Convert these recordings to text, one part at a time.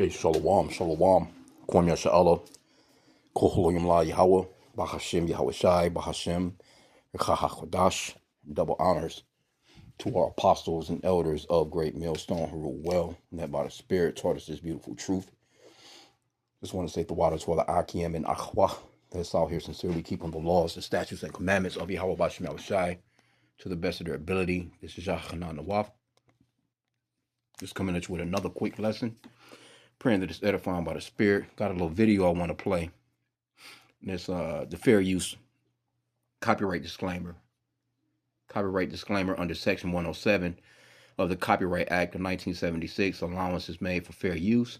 Okay, shalom, shalom. Kwam Yasha'Allah. Koholoyim La Yahweh. Bahashem Yahweh Shai. Bahashem Yechahakodash. Double honors to our apostles and elders of Great Millstone who rule well, led by the Spirit, taught us this beautiful truth. Just want to say the water to all the Akim and Akhwa that's out here sincerely keeping the laws, the statutes, and commandments of Yahweh Bashem Yahweh Shai to the best of their ability. This is Yachanan Nawaf. Just coming at you with another quick lesson. Praying that it's edifying by the Spirit. Got a little video I want to play. And it's the fair use copyright disclaimer. Copyright disclaimer under Section 107 of the Copyright Act of 1976. Allowance is made for fair use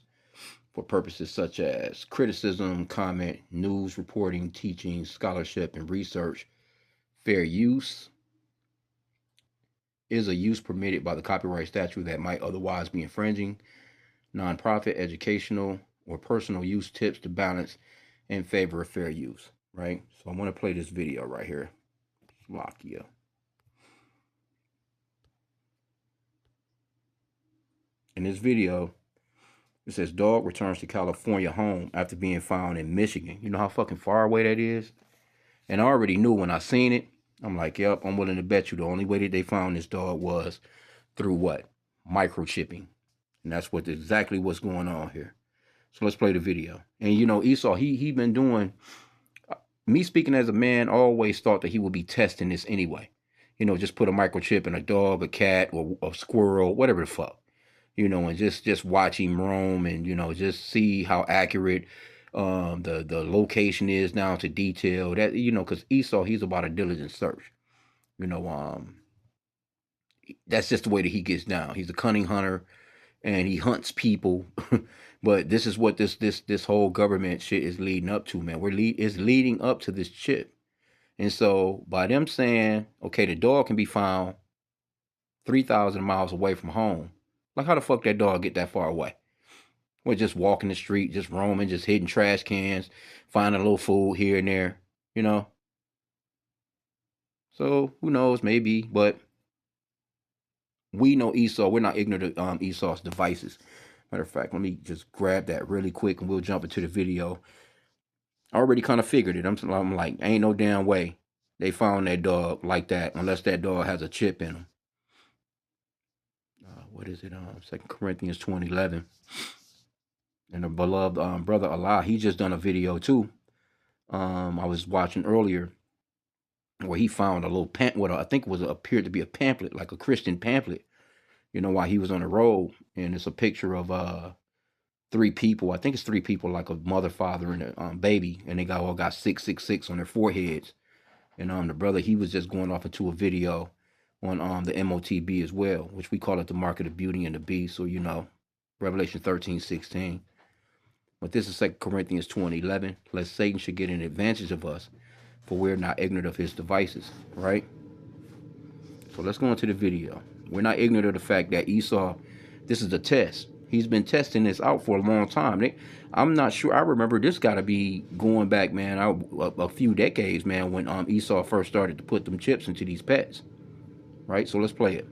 for purposes such as criticism, comment, news reporting, teaching, scholarship, and research. Fair use is a use permitted by the copyright statute that might otherwise be infringing. Nonprofit, educational, or personal use tips to balance in favor of fair use, right? So I'm going to play this video right here. Slovakia. In this video, it says dog returns to California home after being found in Michigan. You know how fucking far away that is? And I already knew when I seen it. I'm like, yep, I'm willing to bet you the only way that they found this dog was through what? Microchipping. And that's what exactly what's going on here. So let's play the video. And you know, Esau, he been doing, me speaking as a man, I always thought that he would be testing this anyway. You know, just put a microchip in a dog, a cat, or a squirrel, whatever the fuck. You know, and just watch him roam and, you know, just see how accurate the location is down to detail. That, you know, because Esau, he's about a diligent search. You know, that's just the way that he gets down. He's a cunning hunter. And he hunts people, but this is what this whole government shit is leading up to, man. It's leading up to this chip, and so by them saying, okay, the dog can be found 3,000 miles away from home. Like, how the fuck that dog get that far away? Well, just walking the street, just roaming, just hitting trash cans, finding a little food here and there, you know. So who knows? Maybe, but. We know Esau. We're not ignorant of Esau's devices. Matter of fact, let me just grab that really quick and we'll jump into the video. I already kind of figured it. I'm like, ain't no damn way they found that dog like that unless that dog has a chip in him. What is it? 2 Corinthians 20:11. And the beloved brother Allah, he just done a video too. I was watching earlier where he found a little what I think appeared to be a pamphlet, like a Christian pamphlet, you know, while he was on the road. And it's a picture of 3 people. I think it's 3 people, like a mother, father, and a baby, and they all got 666 on their foreheads. And the brother, he was just going off into a video on the MOTB as well, which we call it the mark of the beauty and the beast. So, you know, Revelation 13:16. But this is 2 Corinthians 20:11. Lest Satan should get an advantage of us, for we're not ignorant of his devices, right? So let's go into the video. We're not ignorant of the fact that Esau, this is a test. He's been testing this out for a long time. I'm not sure. I remember this got to be going back, man, a few decades, man, when Esau first started to put them chips into these pets, right? So let's play it.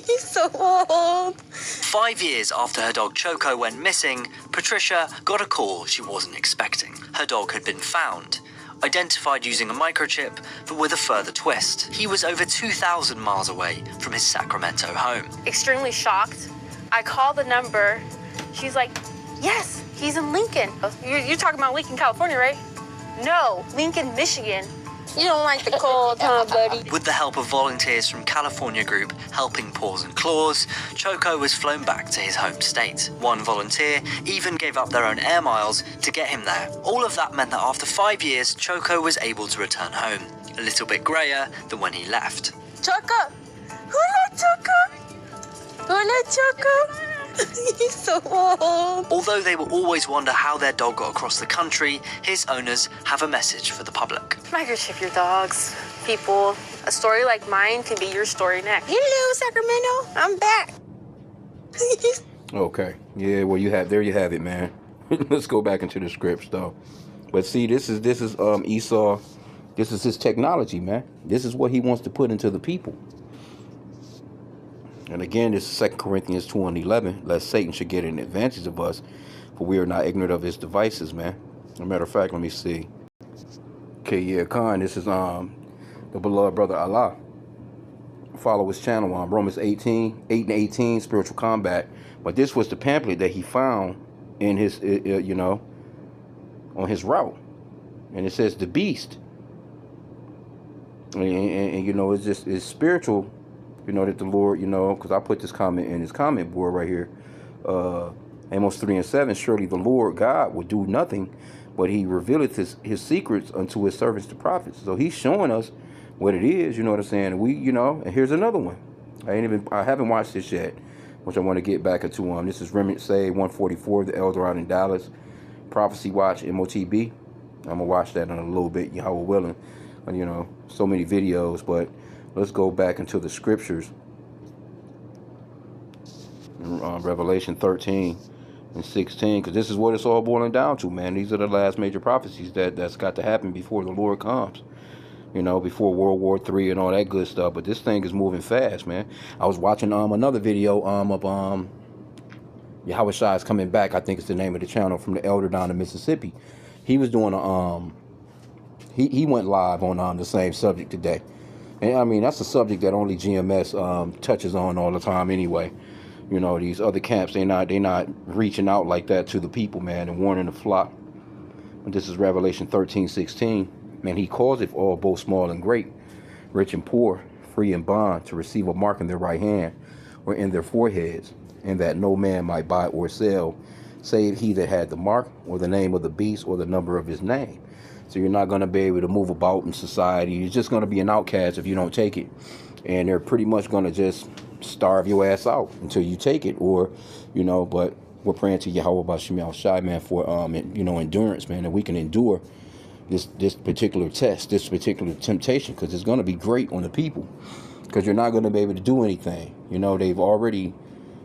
He's so old. 5 years after her dog Choco went missing, Patricia got a call she wasn't expecting. Her dog had been found, identified using a microchip, but with a further twist. He was over 2,000 miles away from his Sacramento home. Extremely shocked. I called the number. She's like, yes, he's in Lincoln. You're talking about Lincoln, California, right? No, Lincoln, Michigan. You don't like the cold, huh, buddy? With the help of volunteers from California group Helping Paws and Claws, Choco was flown back to his home state. One volunteer even gave up their own air miles to get him there. All of that meant that after 5 years, Choco was able to return home, a little bit grayer than when he left. Choco! Hola, Choco! Hola, Choco! He's so old. Although they will always wonder how their dog got across the country, his owners have a message for the public. Microchip your dogs. People, a story like mine could be your story next. Hello, Sacramento. I'm back. Okay. Yeah, well, there you have it, man. Let's go back into the scripts, though. But see, this is Esau. This is his technology, man. This is what he wants to put into the people. And again, this is 2 Corinthians 2:11, lest Satan should get an advantage of us, for we are not ignorant of his devices, man. As a matter of fact, let me see. Okay, yeah, Khan, this is the beloved brother Allah. Follow his channel on Romans 18, 8 and 18, spiritual combat. But this was the pamphlet that he found in his, on his route. And it says the beast. And it's spiritual, that the Lord, because I put this comment in his comment board right here. Amos 3 and 7, surely the Lord God will do nothing, but he revealeth his secrets unto his servants, the prophets. So he's showing us what it is, you know what I'm saying? And here's another one. I haven't watched this yet, which I want to get back into. This is Remnant Say 144, the Elder out in Dallas, Prophecy Watch, MOTB. I'm gonna watch that in a little bit, Yahweh willing. So many videos, but let's go back into the scriptures. Revelation 13 and 16, because this is what it's all boiling down to, man. These are the last major prophecies that's got to happen before the Lord comes. Before World War III and all that good stuff. But this thing is moving fast, man. I was watching another video of Yahweh Shai is coming back. I think it's the name of the channel, from the elder down in Mississippi. He was doing he went live on the same subject today. And I mean, that's a subject that only GMS touches on all the time anyway. These other camps, they not reaching out like that to the people, man, and warning the flock. And this is Revelation 13:16. Man, he causeth all, both small and great, rich and poor, free and bond, to receive a mark in their right hand or in their foreheads, and that no man might buy or sell, save he that had the mark, or the name of the beast, or the number of his name. So you're not going to be able to move about in society. You're just going to be an outcast if you don't take it. And they're pretty much going to just starve your ass out until you take it, or, but we're praying to Yahweh Bashim Shai, man, for, endurance, man, that we can endure this particular test, this particular temptation, because it's going to be great on the people, because you're not going to be able to do anything.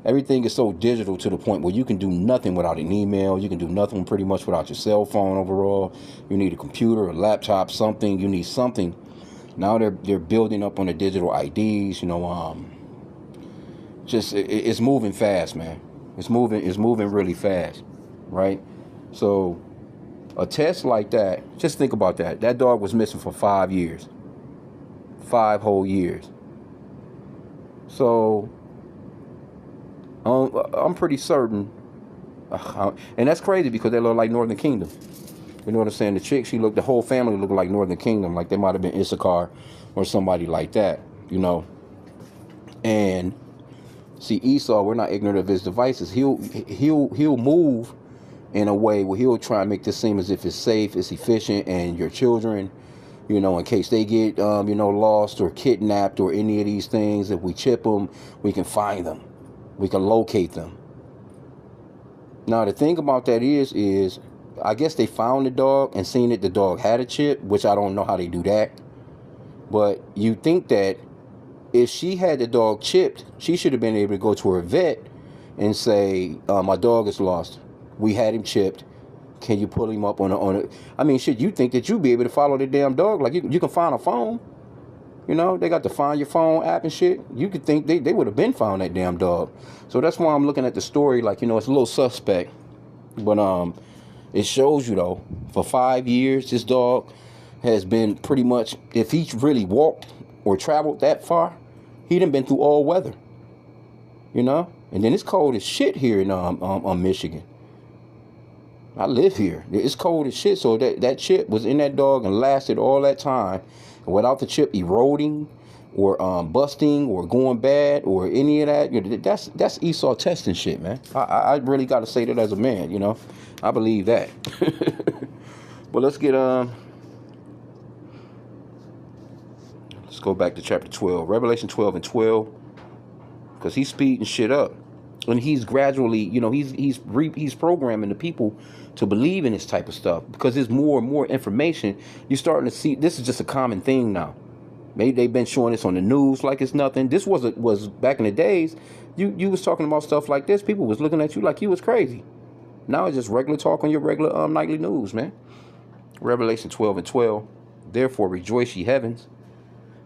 Everything is so digital to the point where you can do nothing without an email. You can do nothing pretty much without your cell phone overall. You need a computer, a laptop, something. You need something. Now they're building up on the digital IDs, it's moving fast, man. It's moving really fast, right? So a test like that, just think about that. That dog was missing for 5 years. 5 whole years. So I'm pretty certain, and that's crazy because they look like Northern Kingdom. You know what I'm saying? The whole family looked like Northern Kingdom, like they might have been Issachar or somebody like that, And see, Esau, we're not ignorant of his devices. He'll move in a way where he'll try and make this seem as if it's safe, it's efficient, and your children, in case they get, lost or kidnapped or any of these things, if we chip them, we can find them. We can locate them. Now, the thing about that is I guess they found the dog and seen that the dog had a chip, which I don't know how they do that. But you think that if she had the dog chipped, she should have been able to go to her vet and say, my dog is lost. We had him chipped. Can you pull him up on a? I mean, shit, you think that you'd be able to follow the damn dog? Like you can find a phone. They got the Find Your Phone app and shit. You could think they would have been found that damn dog. So that's why I'm looking at the story like, it's a little suspect. But it shows you, though, for 5 years, this dog has been pretty much, if he really walked or traveled that far, he done been through all weather. And then it's cold as shit here in Michigan. I live here. It's cold as shit. So that chip was in that dog and lasted all that time. And without the chip eroding or busting or going bad or any of that, that's Esau testing shit, man. I really got to say that as a man, I believe that. But let's go back to chapter 12, Revelation 12 and 12, because he's speeding shit up. And he's gradually, he's programming the people to believe in this type of stuff, because there's more and more information. You're starting to see this is just a common thing now. Maybe they've been showing this on the news like it's nothing. This was back in the days. You was talking about stuff like this. People was looking at you like you was crazy. Now it's just regular talk on your regular nightly news, man. Revelation 12 and 12. Therefore rejoice, ye heavens,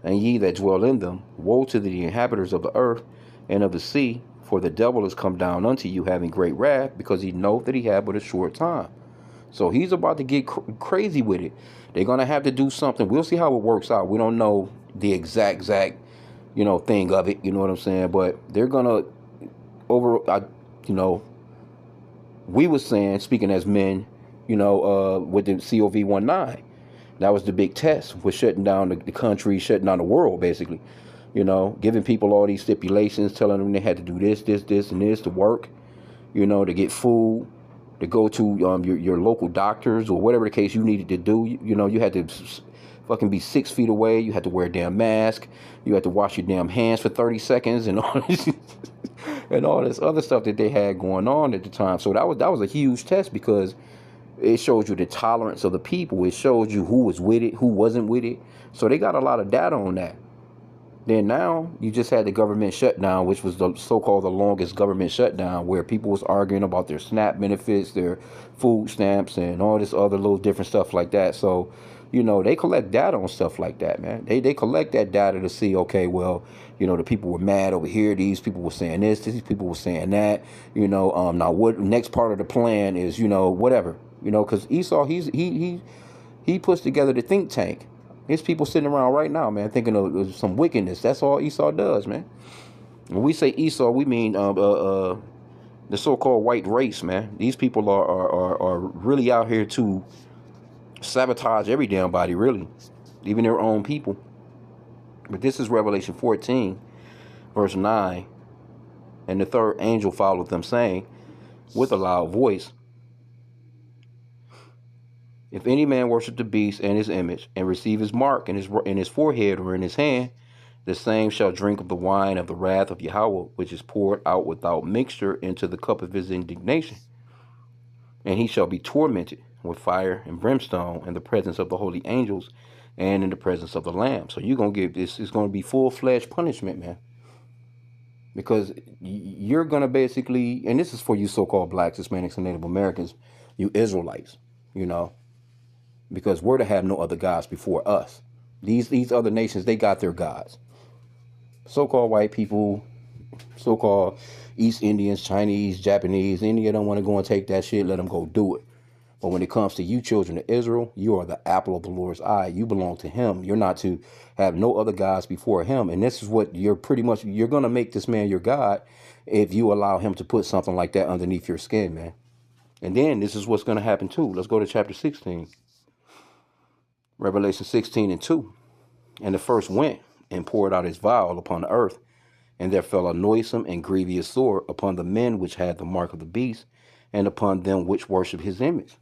and ye that dwell in them. Woe to the inhabitants of the earth, and of the sea, for the devil is come down unto you having great wrath, because he knoweth that he had but a short time. So he's about to get crazy with it. They're gonna have to do something. We'll see how it works out. We don't know the exact thing of it. You know what I'm saying? But they're gonna you know, we was saying, speaking as men, with the COV-19, that was the big test, was shutting down the country, shutting down the world, basically. Giving people all these stipulations, telling them they had to do this, and this to work, to get food, to go to your local doctors or whatever the case you needed to do. You had to fucking be 6 feet away. You had to wear a damn mask. You had to wash your damn hands for 30 seconds and all this, and all this other stuff that they had going on at the time. So that was a huge test, because it shows you the tolerance of the people. It shows you who was with it, who wasn't with it. So they got a lot of data on that. Then now you just had the government shutdown, which was the so-called the longest government shutdown, where people was arguing about their SNAP benefits, their food stamps, and all this other little different stuff like that. So, they collect data on stuff like that, man. They collect that data to see, okay, well, the people were mad over here. These people were saying this. These people were saying that. Now what next part of the plan is, whatever. Because Esau, he puts together the think tank. There's people sitting around right now, man, thinking of some wickedness. That's all Esau does, man. When we say Esau, we mean the so-called white race, man. These people are really out here to sabotage every damn body, really, even their own people. But this is Revelation 14, verse 9. And the third angel followed them, saying with a loud voice, if any man worship the beast and his image, and receive his mark in his forehead or in his hand, the same shall drink of the wine of the wrath of Yahweh, which is poured out without mixture into the cup of his indignation. And he shall be tormented with fire and brimstone in the presence of the holy angels and in the presence of the Lamb. So you're going to get this. It's going to be full-fledged punishment, man. Because you're going to basically, and this is for you so-called blacks, Hispanics, and Native Americans, you Israelites, because we're to have no other gods before us. These other nations, they got their gods. So-called white people, so-called East Indians, Chinese, Japanese, any of them want to go and take that shit, let them go do it. But when it comes to you children of Israel, you are the apple of the Lord's eye. You belong to him. You're not to have no other gods before him. And this is what you're going to make this man your God if you allow him to put something like that underneath your skin, man. And then this is what's going to happen too. Let's go to chapter 16. Revelation 16:2. And the first went and poured out his vial upon the earth, and there fell a noisome and grievous sword upon the men which had the mark of the beast, and upon them which worship his image.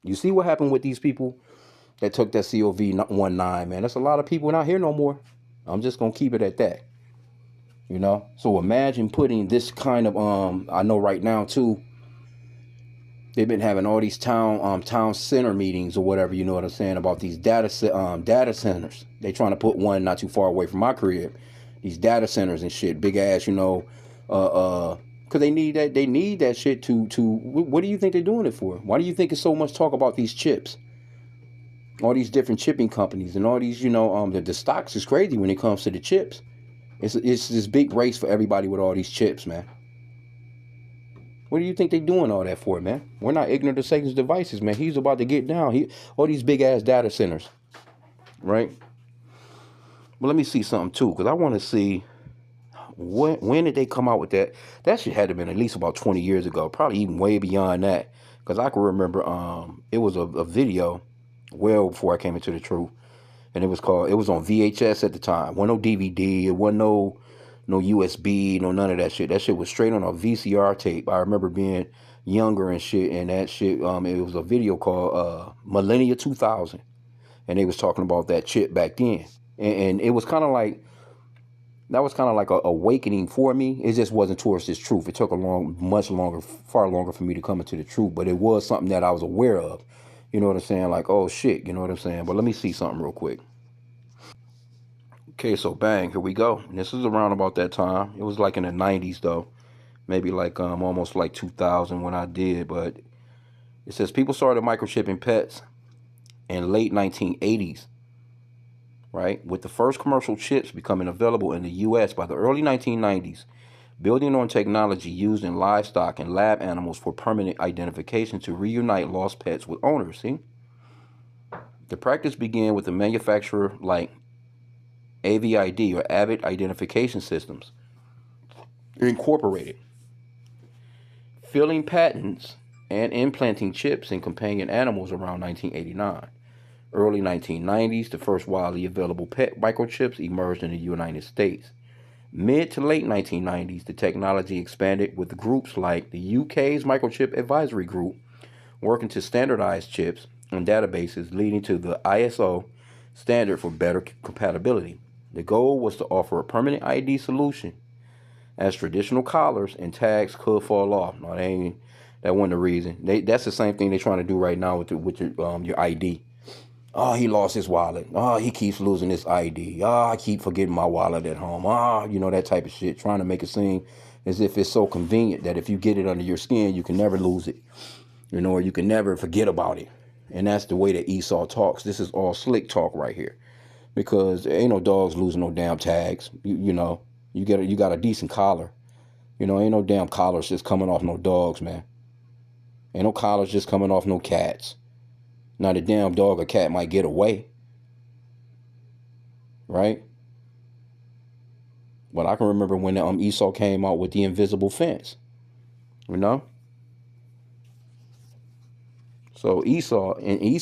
You see what happened with these people that took that COV-19, man. That's a lot of people not here no more. I'm just gonna keep it at that. So imagine putting this kind of I know right now too, they've been having all these town center meetings or whatever, you know what I'm saying, about these data centers. They trying to put one not too far away from my crib. These data centers and shit, big ass, because they need that shit to what do you think they're doing it for? Why do you think it's so much talk about these chips? All these different chipping companies and all these, the stocks is crazy when it comes to the chips. It's this big race for everybody with all these chips, man. What do you think they doing all that for, man? We're not ignorant of Satan's devices, man. He's about to get down. All these big ass data centers, right? But let me see something too, because I want to see when did they come out with that? That shit had to have been at least about 20 years ago, probably even way beyond that. Because I can remember it was a video well before I came into the truth, and it was on VHS at the time. Wasn't no DVD. It wasn't no USB, no none of that shit. That shit was straight on a VCR tape. I remember being younger and shit, and that shit, it was a video called Millennia 2000, and they was talking about that chip back then, and it was kind of like, that was kind of like a awakening for me. It just wasn't towards this truth. It took far longer for me to come into the truth, but it was something that I was aware of. You know what I'm saying? Like, oh shit, you know what I'm saying? But let me see something real quick. Okay, so bang, here we go. And this is around about that time. It was like in the 90s though. Maybe like almost like 2000 when I did. But it says people started microchipping pets in late 1980s. Right? With the first commercial chips becoming available in the U.S. by the early 1990s. building on technology used in livestock and lab animals for permanent identification to reunite lost pets with owners. See? The practice began with a manufacturer like AVID, or Avid Identification Systems, Incorporated, filling patents and implanting chips in companion animals around 1989. Early 1990s, the first widely available pet microchips emerged in the United States. Mid to late 1990s, the technology expanded with groups like the UK's Microchip Advisory Group working to standardize chips and databases, leading to the ISO standard for better compatibility. The goal was to offer a permanent ID solution, as traditional collars and tags could fall off. No, that wasn't the reason. That's the same thing they're trying to do right now with your ID. Oh, he lost his wallet. Oh, he keeps losing his ID. Oh, I keep forgetting my wallet at home. Oh, that type of shit. Trying to make it seem as if it's so convenient that if you get it under your skin, you can never lose it. Or you can never forget about it. And that's the way that Esau talks. This is all slick talk right here. Because there ain't no dogs losing no damn tags. You got a decent collar. Ain't no damn collars just coming off no dogs, man. Ain't no collars just coming off no cats. Now the damn dog or cat might get away. Right? But I can remember when Esau came out with the invisible fence. So Esau, he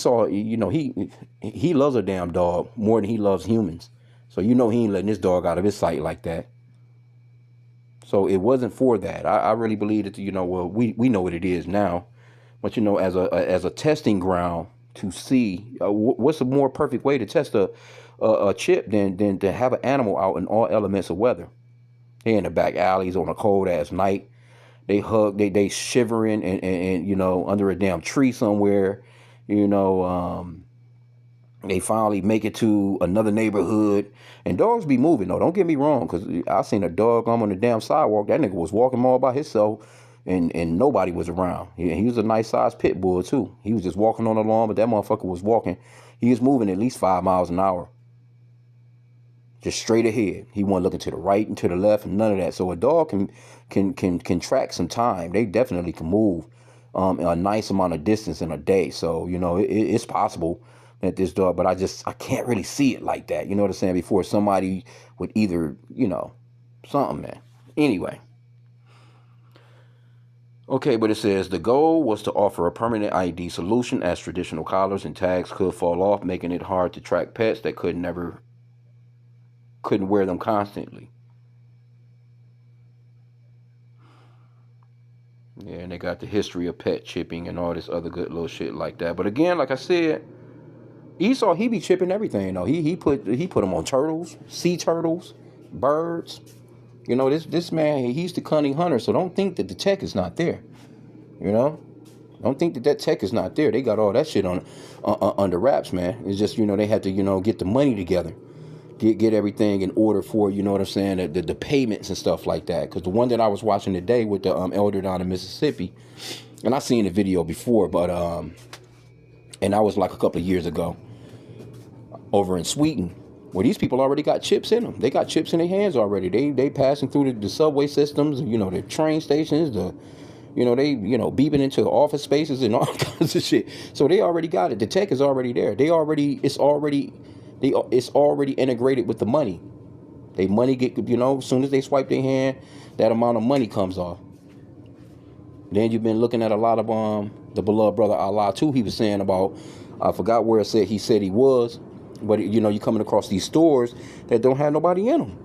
loves a damn dog more than he loves humans. So he ain't letting this dog out of his sight like that. So it wasn't for that. I really believe that, we know what it is now. But, as a testing ground to see what's a more perfect way to test a chip than to have an animal out in all elements of weather. They in the back alleys on a cold ass night. They they shivering and under a damn tree somewhere. They finally make it to another neighborhood. And dogs be moving, though. Don't get me wrong, because I seen a dog on the damn sidewalk. That nigga was walking all by himself, and nobody was around. He was a nice-sized pit bull, too. He was just walking on the lawn, but that motherfucker was walking. He was moving at least 5 miles an hour. Just straight ahead. He wasn't looking to the right and to the left and none of that. So a dog can track some time. They definitely can move a nice amount of distance in a day. So, it's possible that this dog, but I can't really see it like that. You know what I'm saying? Before somebody would either, something, man. Anyway. Okay, but it says the goal was to offer a permanent ID solution, as traditional collars and tags could fall off, making it hard to track pets that couldn't wear them constantly. Yeah, and they got the history of pet chipping and all this other good little shit like that. But again, like I said, Esau, he be chipping everything though. He put them on turtles, sea turtles, birds. This man, he's the cunning hunter, so don't think that the tech is not there. Don't think that tech is not there. They got all that shit on under wraps, man. It's just, they had to, get the money together. Get everything in order for, what I'm saying, the payments and stuff like that. Because the one that I was watching today with the elder down in Mississippi, and I seen the video before, but and that was like a couple of years ago, over in Sweden, where these people already got chips in them. They got chips in their hands already. They passing through the subway systems, the train stations, they beeping into office spaces and all kinds of shit. So they already got it. The tech is already there. It's already integrated with the money. They money get, as soon as they swipe their hand, that amount of money comes off. Then you've been looking at a lot of the beloved brother Allah too. He was saying about, I forgot where he said he was, but you're coming across these stores that don't have nobody in them.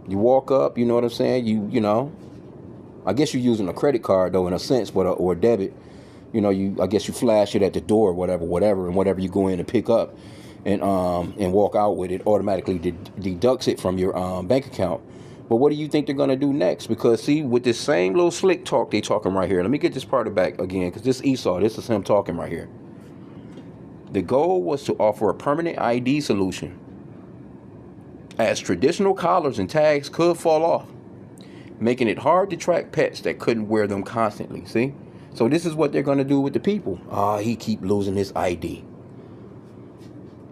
You walk up, you know what I'm saying? I guess you're using a credit card though in a sense, but or a debit. I guess you flash it at the door, whatever, and whatever you go in and pick up and walk out with it, automatically deducts it from your bank account. But what do you think they're gonna do next? Because see, with this same little slick talk they talking right here. Let me get this part back again, because this Esau, this is him talking right here. The goal was to offer a permanent ID solution, as traditional collars and tags could fall off, making it hard to track pets that couldn't wear them constantly. See? So this is what they're going to do with the people. He keep losing his ID.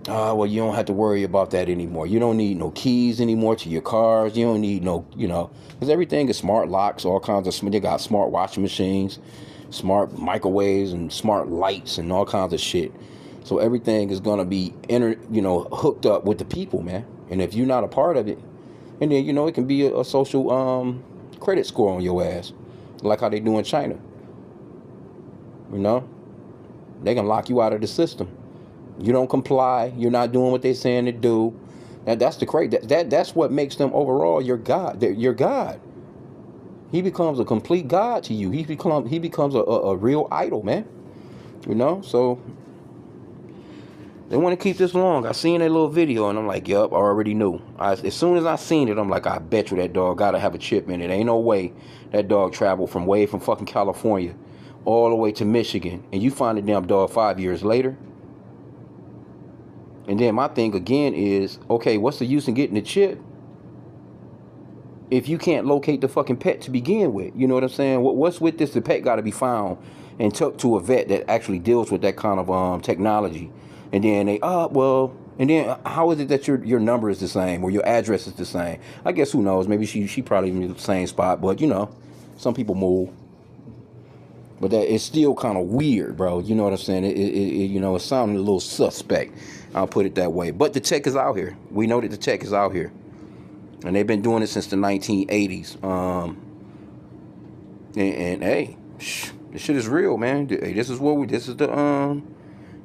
Well, you don't have to worry about that anymore. You don't need no keys anymore to your cars. You don't need no, because everything is smart locks, all kinds of, they got smart washing machines, smart microwaves, and smart lights, and all kinds of shit. So everything is gonna be hooked up with the people, man. And if you're not a part of it, and then it can be a social credit score on your ass, like how they do in China. They can lock you out of the system. You don't comply. You're not doing what they're saying to do. That's the crazy. That's what makes them overall your God. Your God. He becomes a complete God to you. He becomes a real idol, man. So they want to keep this long. I seen that little video and I'm like, yup, I already knew. As soon as I seen it, I'm like, I bet you that dog gotta have a chip in it. Ain't no way that dog traveled from fucking California all the way to Michigan, and you find the damn dog 5 years later. And then my thing again is, okay, what's the use in getting the chip if you can't locate the fucking pet to begin with? You know what I'm saying? What's with this? The pet got to be found and took to a vet that actually deals with that kind of technology. And then and then how is it that your number is the same or your address is the same? I guess who knows? Maybe she probably in the same spot, but some people move. But that it's still kind of weird, bro. You know what I'm saying? It sounded a little suspect. I'll put it that way. But the tech is out here. We know that the tech is out here, and they've been doing it since the 1980s. And hey, this shit is real, man. Hey, this is the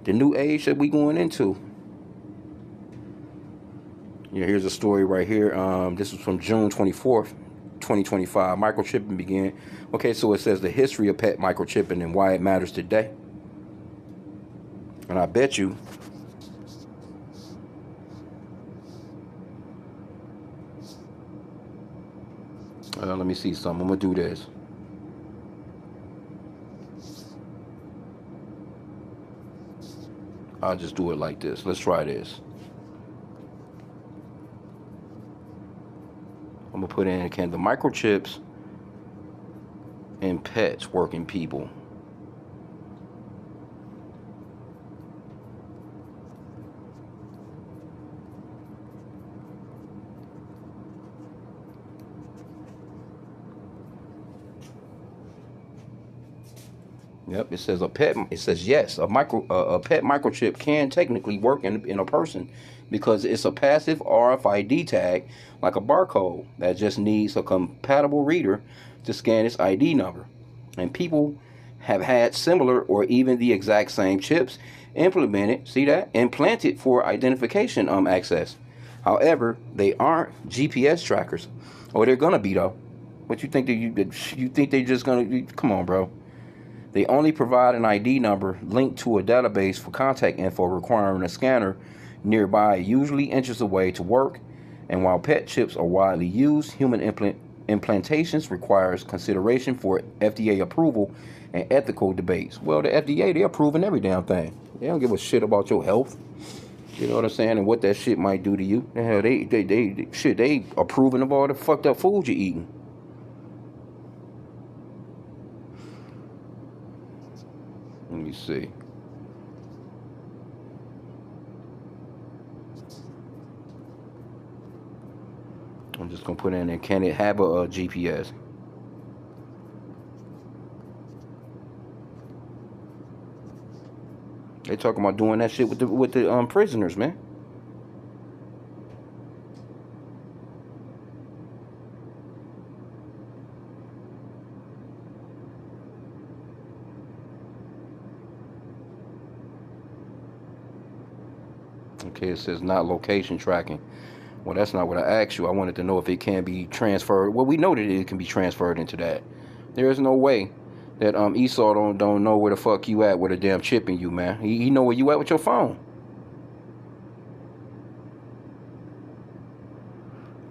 new age that we going into. Yeah, here's a story right here. This is from June 24th. 2025. Microchipping began. Okay, so it says the history of pet microchipping and why it matters today. And I bet you let me see something. I'm gonna do this. I'll just do it like this. Let's try this. I'm gonna put in, can the microchips in pets work in people? Yep, it says yes, a pet microchip can technically work in a person because it's a passive RFID tag, like a barcode, that just needs a compatible reader to scan its ID number. And people have had similar or even the exact same chips implanted for identification access. However, they aren't GPS trackers. Or they're gonna be though. What you think you think they're just gonna? Come on, bro. They only provide an ID number linked to a database for contact info, requiring a scanner nearby, usually inches away, to work. And while pet chips are widely used, human implantations requires consideration for FDA approval and ethical debates. Well, the FDA, they're approving every damn thing. They don't give a shit about your health. You know what I'm saying? And what that shit might do to you. The hell, they approving of all the fucked up food you're eating. Let me see. I'm just gonna put in there, can it have a GPS? They talking about doing that shit with the prisoners, man. Okay, it says not location tracking. Well, that's not what I asked you. I wanted to know if it can be transferred. Well, we know that it can be transferred into that. There is no way that Esau don't know where the fuck you at with a damn chip in you, man. He know where you at with your phone.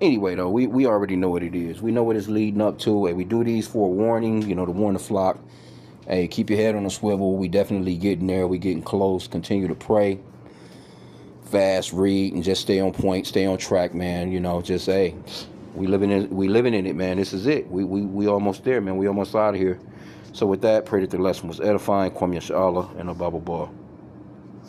Anyway, though, we already know what it is. We know what it's leading up to. Hey, we do these for a warning, to warn the flock. Hey, keep your head on a swivel. We definitely getting there. We getting close. Continue to pray, fast, read, and just stay on point, stay on track, man. Just hey, we living in it, man. This is it. We almost there, man. We almost out of here. So with that, pray that the lesson was edifying. Kwam Yashala and a Bible ball.